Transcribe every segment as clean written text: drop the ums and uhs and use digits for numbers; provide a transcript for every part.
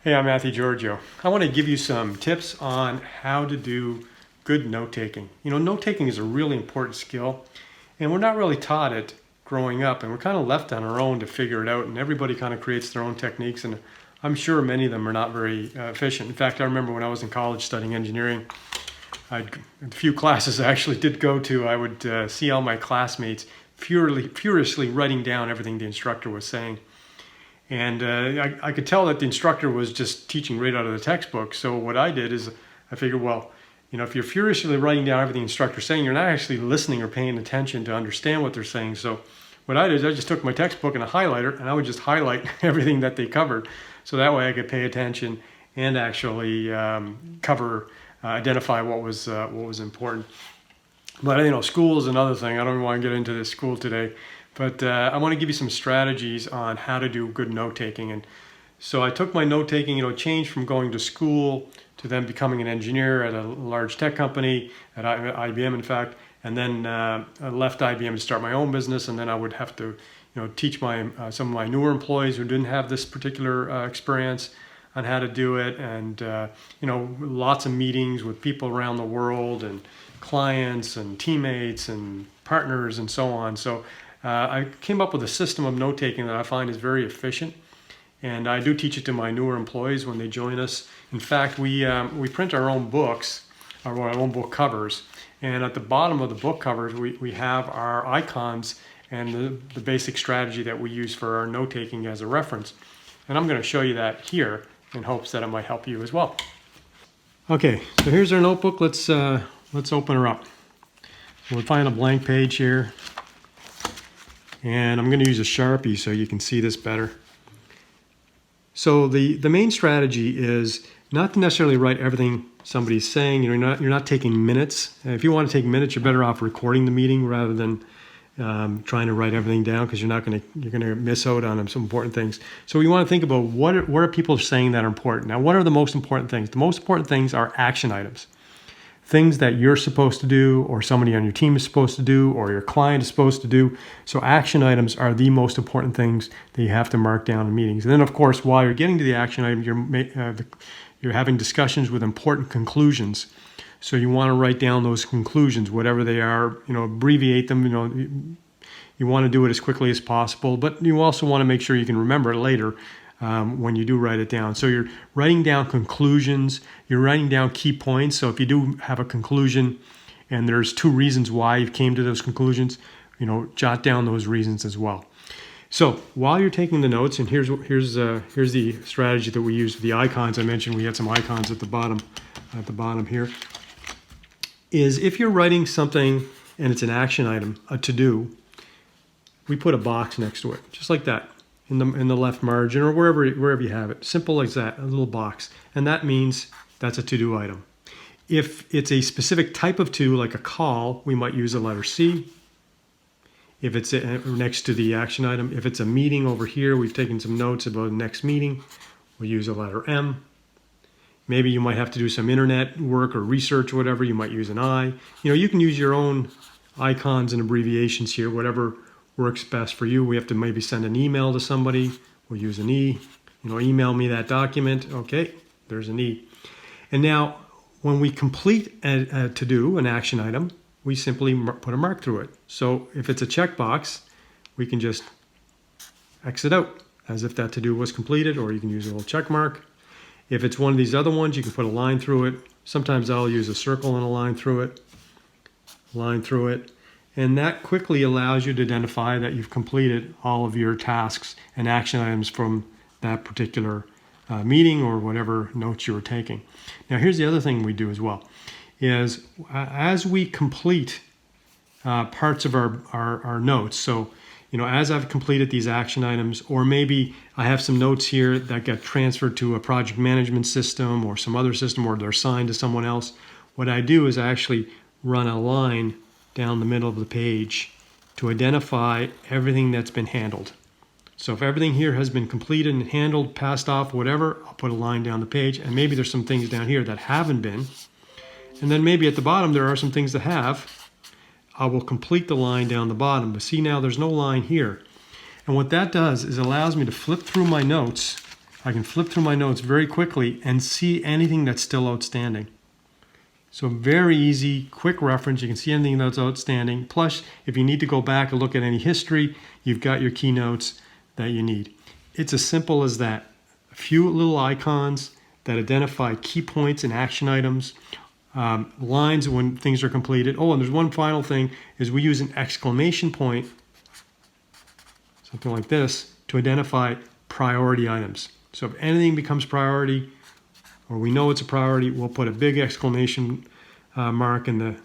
Hey, I'm Mathew Georghiou. I want to give you some tips on how to do good note-taking. Note-taking is a really important skill, and we're not really taught it growing up, and we're kind of left on our own to figure it out, and everybody kind of creates their own techniques, and I'm sure many of them are not very efficient. In fact, I remember when I was in college studying engineering, a few classes I actually did go to, I would see all my classmates furiously writing down everything the instructor was saying. And I could tell that the instructor was just teaching right out of the textbook. So what I did is I figured, well, if you're furiously writing down everything the instructor's saying, you're not actually listening or paying attention to understand what they're saying. So what I did is I just took my textbook and a highlighter, and I would just highlight everything that they covered. So that way I could pay attention and actually identify what was important. But school is another thing. I don't want to get into this school today. But I want to give you some strategies on how to do good note-taking. And so I took my note-taking, changed from going to school to then becoming an engineer at a large tech company, at IBM in fact, and then I left IBM to start my own business, and then I would have to teach some of my newer employees who didn't have this particular experience on how to do it, and lots of meetings with people around the world and clients and teammates and partners and so on. So I came up with a system of note-taking that I find is very efficient, and I do teach it to my newer employees when they join us. In fact, we print our own books, our own book covers, and at the bottom of the book covers we have our icons and the basic strategy that we use for our note-taking as a reference. And I'm going to show you that here in hopes that it might help you as well. Okay, so here's our notebook. Let's open her up. We'll find a blank page here. And I'm going to use a Sharpie so you can see this better. So the main strategy is not to necessarily write everything somebody's saying. You're not taking minutes. If you want to take minutes, you're better off recording the meeting rather than trying to write everything down, because you're going to miss out on some important things. So you want to think about what are people saying that are important. Now, what are the most important things? The most important things are action items. Things that you're supposed to do, or somebody on your team is supposed to do, or your client is supposed to do. So action items are the most important things that you have to mark down in meetings. And then, of course, while you're getting to the action item, you're having discussions with important conclusions. So you want to write down those conclusions, whatever they are, abbreviate them. You want to do it as quickly as possible, but you also want to make sure you can remember it later when you do write it down. So you're writing down conclusions, you're writing down key points. So if you do have a conclusion and there's 2 reasons why you came to those conclusions, jot down those reasons as well. So while you're taking the notes, and here's the strategy that we use for the icons. I mentioned we had some icons at the bottom here. Is if you're writing something and it's an action item, a to-do, we put a box next to it, just like that. In the left margin or wherever you have it. Simple as that, a little box. And that means that's a to-do item. If it's a specific type of to, like a call, we might use a letter C. If it's next to the action item. If it's a meeting over here, we've taken some notes about the next meeting, we'll use a letter M. Maybe you might have to do some internet work or research or whatever, you might use an I. You can use your own icons and abbreviations here, whatever works best for you. We have to maybe send an email to somebody. We'll use an E. Email me that document. Okay, there's an E. And now, when we complete a to-do, an action item, we simply put a mark through it. So if it's a checkbox, we can just X it out as if that to-do was completed, or you can use a little check mark. If it's one of these other ones, you can put a line through it. Sometimes I'll use a circle and a line through it. And that quickly allows you to identify that you've completed all of your tasks and action items from that particular meeting or whatever notes you were taking. Now, here's the other thing we do as well, is as we complete parts of our notes, so, as I've completed these action items, or maybe I have some notes here that get transferred to a project management system or some other system, or they're assigned to someone else, what I do is I actually run a line down the middle of the page to identify everything that's been handled. So if everything here has been completed and handled, passed off, whatever, I'll put a line down the page, and maybe there's some things down here that haven't been. And then maybe at the bottom there are some things that have. I will complete the line down the bottom. But see, now there's no line here. And what that does is allows me to flip through my notes I can flip through my notes very quickly and see anything that's still outstanding. So very easy, quick reference. You can see anything that's outstanding. Plus, if you need to go back and look at any history, you've got your keynotes that you need. It's as simple as that. A few little icons that identify key points and action items, lines when things are completed. Oh, and there's one final thing, is we use an exclamation point, something like this, to identify priority items. So if anything becomes priority, or we know it's a priority, we'll put a big exclamation mark in the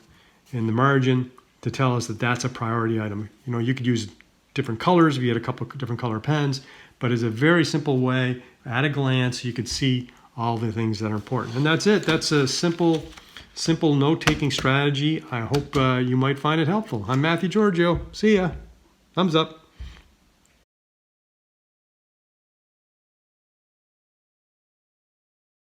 margin to tell us that that's a priority item. You know, you could use different colors if you had a couple of different color pens, but it's a very simple way, at a glance, you could see all the things that are important. And that's it. That's a simple note-taking strategy. I hope you might find it helpful. I'm Mathew Georghiou. See ya. Thumbs up.